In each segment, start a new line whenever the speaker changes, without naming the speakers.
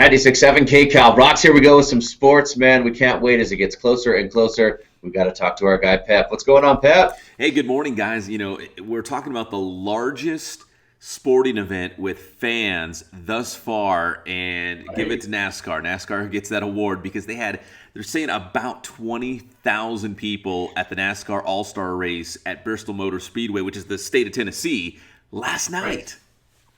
96.7 KCAL. Rocks, here we go with some sports, man. We can't wait as it gets closer and closer. We got to talk to our guy, Pep. What's going on, Pep?
Hey, good morning, guys. We're talking about the largest sporting event with fans thus far, and give it to NASCAR. NASCAR gets that award because they're saying about 20,000 people at the NASCAR All-Star race at Bristol Motor Speedway, which is the state of Tennessee, last night.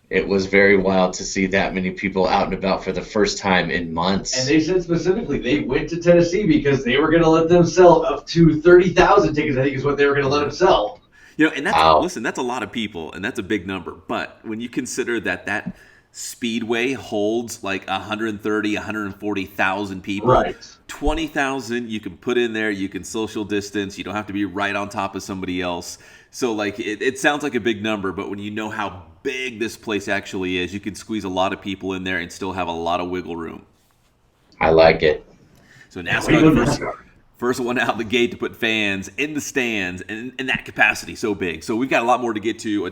It was very wild to see that many people out and about for the first time in months.
And they said specifically they went to Tennessee because they were going to let them sell up to 30,000 tickets, I think is what they were going to let them sell.
And that's a lot of people, and that's a big number. But when you consider that speedway holds like 130, 140,000 people,
Right.
20,000 you can put in there, you can social distance, you don't have to be right on top of somebody else. So like it sounds like a big number, but when you know how big this place actually is, you can squeeze a lot of people in there and still have a lot of wiggle room.
I like it.
So NASCAR, first one out the gate to put fans in the stands and in that capacity so big. So we've got a lot more to get to.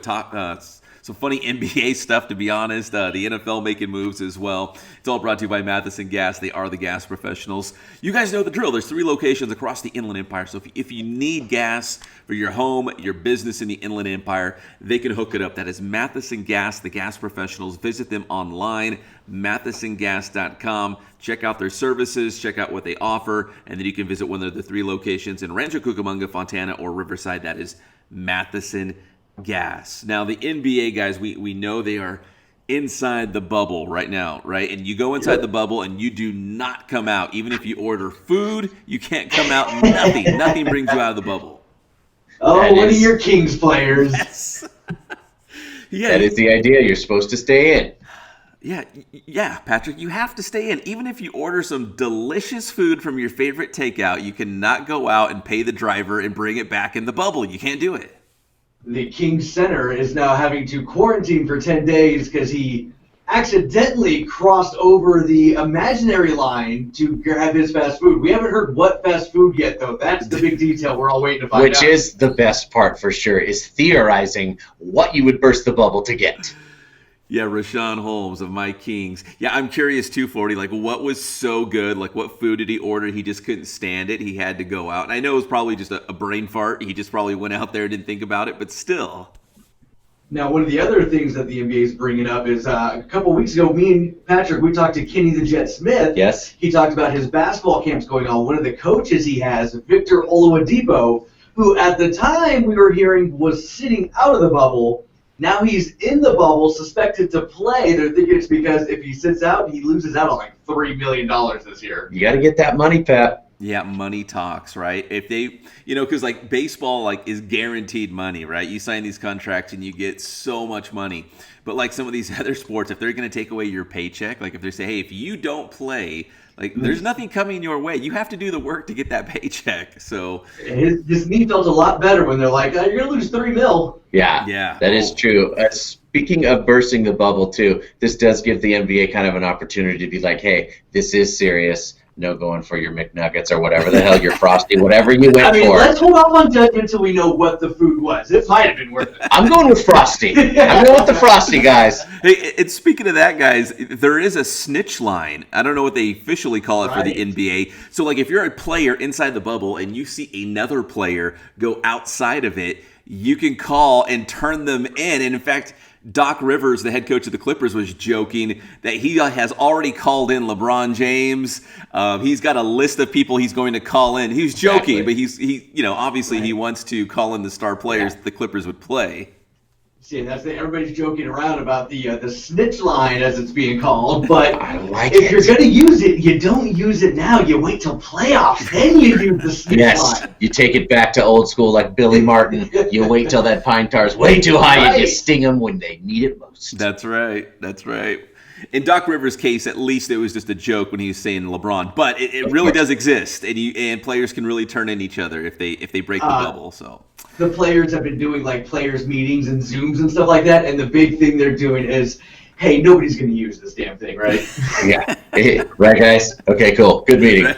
Some funny NBA stuff, to be honest. The NFL making moves as well. It's all brought to you by Matheson Gas. They are the gas professionals. You guys know the drill. There's 3 locations across the Inland Empire. So if you need gas for your home, your business in the Inland Empire, they can hook it up. That is Matheson Gas, the gas professionals. Visit them online, mathesongas.com. Check out their services, check out what they offer, and then you can visit one of the 3 locations in Rancho Cucamonga, Fontana, or Riverside. That is Matheson Gas. Now, the NBA guys, we know they are inside the bubble right now, right? And you go inside the bubble and you do not come out. Even if you order food, you can't come out. Nothing brings you out of the bubble.
Oh, one of your Kings players.
Yes.
That is the idea. You're supposed to stay in.
Yeah, Patrick, you have to stay in. Even if you order some delicious food from your favorite takeout, you cannot go out and pay the driver and bring it back in the bubble. You can't do it.
The Kings center is now having to quarantine for 10 days because he accidentally crossed over the imaginary line to grab his fast food. We haven't heard what fast food yet, though. That's the big detail we're all waiting to find out.
Which is the best part for sure, is theorizing what you would burst the bubble to get.
Yeah, Rashawn Holmes of My Kings. Yeah, I'm curious too, 40. Like, what was so good? Like, what food did he order? He just couldn't stand it. He had to go out. And I know it was probably just a brain fart. He just probably went out there and didn't think about it, but still.
Now, one of the other things that the NBA is bringing up is a couple of weeks ago, me and Patrick, we talked to Kenny the Jet Smith.
Yes.
He talked about his basketball camps going on. One of the coaches he has, Victor Oladipo, who at the time we were hearing was sitting out of the bubble. Now he's in the bubble, suspected to play. They're thinking it's because if he sits out, he loses out on like $3 million this year.
You got to get that money, Pep.
Yeah, money talks, right? If they, because like baseball, like is guaranteed money, right? You sign these contracts and you get so much money. But like some of these other sports, if they're going to take away your paycheck, like if they say, hey, if you don't play, like there's nothing coming your way. You have to do the work to get that paycheck. So
his knee felt a lot better when they're like, you're going to lose $3 million.
Yeah, that is true. Speaking of bursting the bubble, too, this does give the NBA kind of an opportunity to be like, hey, this is serious. No going for your McNuggets or whatever the hell, your Frosty, whatever you went for.
Let's hold off on judgment until we know what the food was. It might have been worth it.
I'm going with Frosty. I'm going with the Frosty, guys.
Hey, and speaking of that, guys, there is a snitch line. I don't know what they officially call it for the NBA. So, like, if you're a player inside the bubble and you see another player go outside of it, you can call and turn them in. And in fact, Doc Rivers, the head coach of the Clippers, was joking that he has already called in LeBron James. He's got a list of people he's going to call in. He was joking, but obviously he wants to call in the star players that the Clippers would play.
See, everybody's joking around about the snitch line, as it's being called. But if you're going to use it, you don't use it now. You wait till playoffs, then you use the snitch line.
You take it back to old school like Billy Martin. You wait till that pine tar's way too high and you sting them when they need it most.
That's right. In Doc Rivers' case, at least it was just a joke when he was saying LeBron. But it really does exist, and players can really turn in each other if they break the bubble. So
the players have been doing like players meetings and Zooms and stuff like that, and the big thing they're doing is, hey, nobody's going to use this damn thing, right?
Yeah. Right, guys? Okay, cool. Good meeting.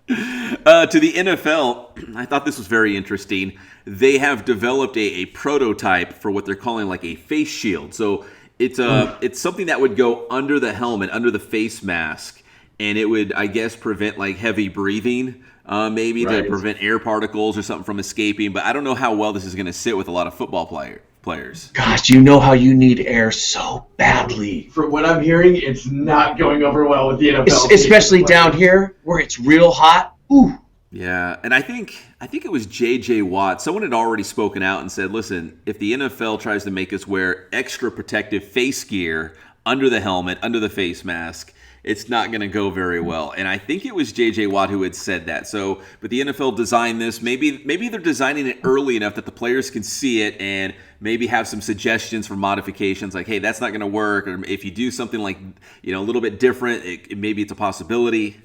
To the NFL, I thought this was very interesting. They have developed a prototype for what they're calling like a face shield. So It's something that would go under the helmet, under the face mask, and it would, I guess, prevent like heavy breathing, maybe to prevent air particles or something from escaping. But I don't know how well this is going to sit with a lot of football players.
Gosh, you know how you need air so badly.
From what I'm hearing, it's not going over well with the NFL.
Especially down here where it's real hot. Ooh.
Yeah, and I think it was J.J. Watt. Someone had already spoken out and said, listen, if the NFL tries to make us wear extra protective face gear under the helmet, under the face mask, it's not going to go very well. And I think it was J.J. Watt who had said that. So, but the NFL designed this. Maybe they're designing it early enough that the players can see it and maybe have some suggestions for modifications like, hey, that's not going to work. Or if you do something like, a little bit different, maybe it's a possibility.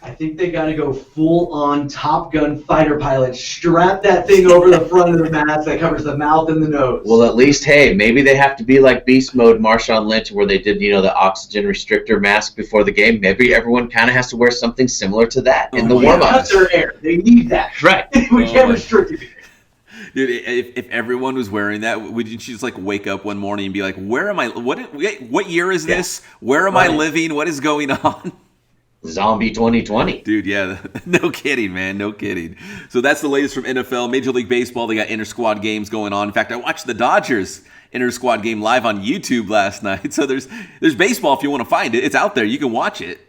I think they got to go full-on Top Gun fighter pilot. Strap that thing over the front of the mask that covers the mouth and the nose.
Well, at least, hey, maybe they have to be like Beast Mode, Marshawn Lynch, where they did, the oxygen restrictor mask before the game. Maybe everyone kind of has to wear something similar to that in the warm-up.
Cut their air. They need that.
Right.
We can't restrict it.
Dude, if everyone was wearing that, would you just like wake up one morning and be like, where am I? What year is this? Where am I living? What is going on?
Zombie 2020.
Dude, yeah. No kidding, man. No kidding. So that's the latest from NFL. Major League Baseball, they got inter-squad games going on. In fact, I watched the Dodgers inter-squad game live on YouTube last night. So there's baseball if you want to find it. It's out there. You can watch it.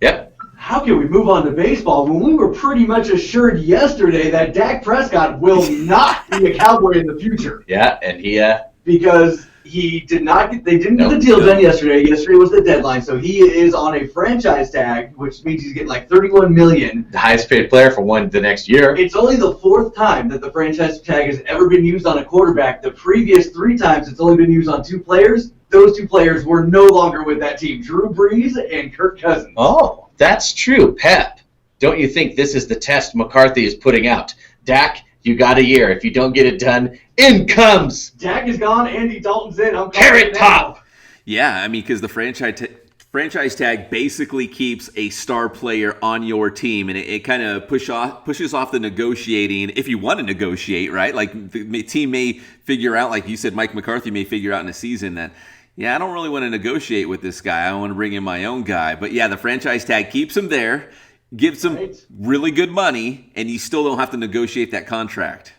Yep.
How can we move on to baseball when we were pretty much assured yesterday that Dak Prescott will not be a Cowboy in the future?
Yeah, and he...
Because he did not get, they didn't get the deal done yesterday. Yesterday was the deadline, so he is on a franchise tag, which means he's getting like $31 million.
The highest paid player for the next year.
It's only the fourth time that the franchise tag has ever been used on a quarterback. The previous 3 times it's only been used on 2 players. Those 2 players were no longer with that team, Drew Brees and Kirk Cousins.
Oh, that's true. Pep, don't you think this is the test McCarthy is putting out? Dak, you got a year. If you don't get it done, in comes.
Dak is gone. Andy Dalton's in. I'm
Carrot Top.
Yeah, I mean, because the franchise tag basically keeps a star player on your team, and it kind of pushes off the negotiating, if you want to negotiate, right? Like the team may figure out, like you said, Mike McCarthy may figure out in a season that, I don't really want to negotiate with this guy. I want to bring in my own guy. But yeah, the franchise tag keeps him there, gives him really good money, and you still don't have to negotiate that contract.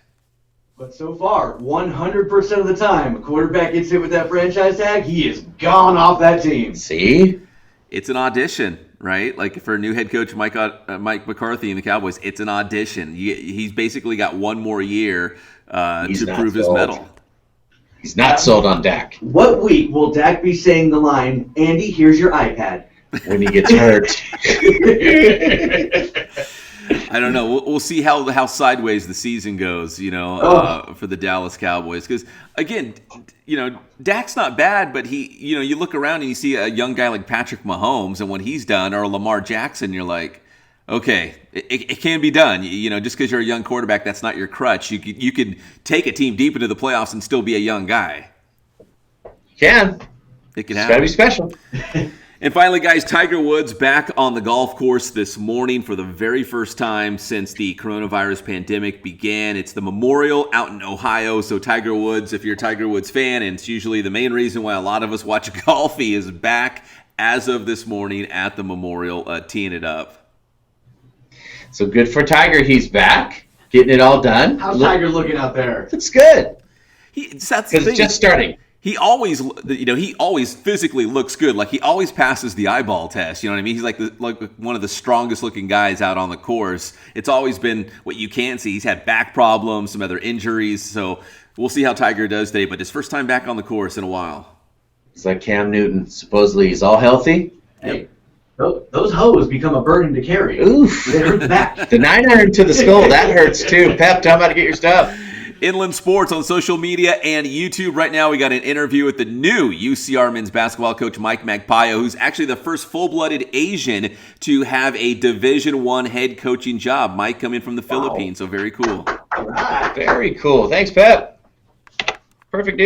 But so far, 100% of the time, a quarterback gets hit with that franchise tag, he is gone off that team.
See?
It's an audition, right? Like for a new head coach, Mike McCarthy and the Cowboys, it's an audition. He's basically got one more year to prove his mettle.
He's not sold on Dak.
What week will Dak be saying the line, Andy, here's your iPad?
When he gets hurt.
I don't know. We'll see how sideways the season goes, for the Dallas Cowboys. Because, again, Dak's not bad, but you look around and you see a young guy like Patrick Mahomes and what he's done, or Lamar Jackson, you're like, okay, it can be done. Just because you're a young quarterback, that's not your crutch. You could take a team deep into the playoffs and still be a young guy.
Can.
It can
happen. It's got to be special.
And finally, guys, Tiger Woods back on the golf course this morning for the very first time since the coronavirus pandemic began. It's the Memorial out in Ohio. So Tiger Woods, if you're a Tiger Woods fan, and it's usually the main reason why a lot of us watch golf, he is back as of this morning at the Memorial teeing it up.
So good for Tiger. He's back, getting it all done.
How's Tiger looking out there?
It's good.
Because
it's just starting.
He always physically looks good. Like he always passes the eyeball test. You know what I mean? He's like one of the strongest looking guys out on the course. It's always been what you can't see. He's had back problems, some other injuries. So we'll see how Tiger does today. But his first time back on the course in a while.
It's like Cam Newton. Supposedly he's all healthy.
Hey, those hoes become a burden to carry.
Oof.
They hurt the back.
The 9-iron to the skull, that hurts too. Pep, tell me how to get your stuff.
Inland Sports on social media and YouTube. Right now we got an interview with the new UCR men's basketball coach Mike Magpayo, who's actually the first full-blooded Asian to have a Division I head coaching job. Mike coming from the Philippines, so very cool.
All right. Very cool. Thanks, Pep. Perfect.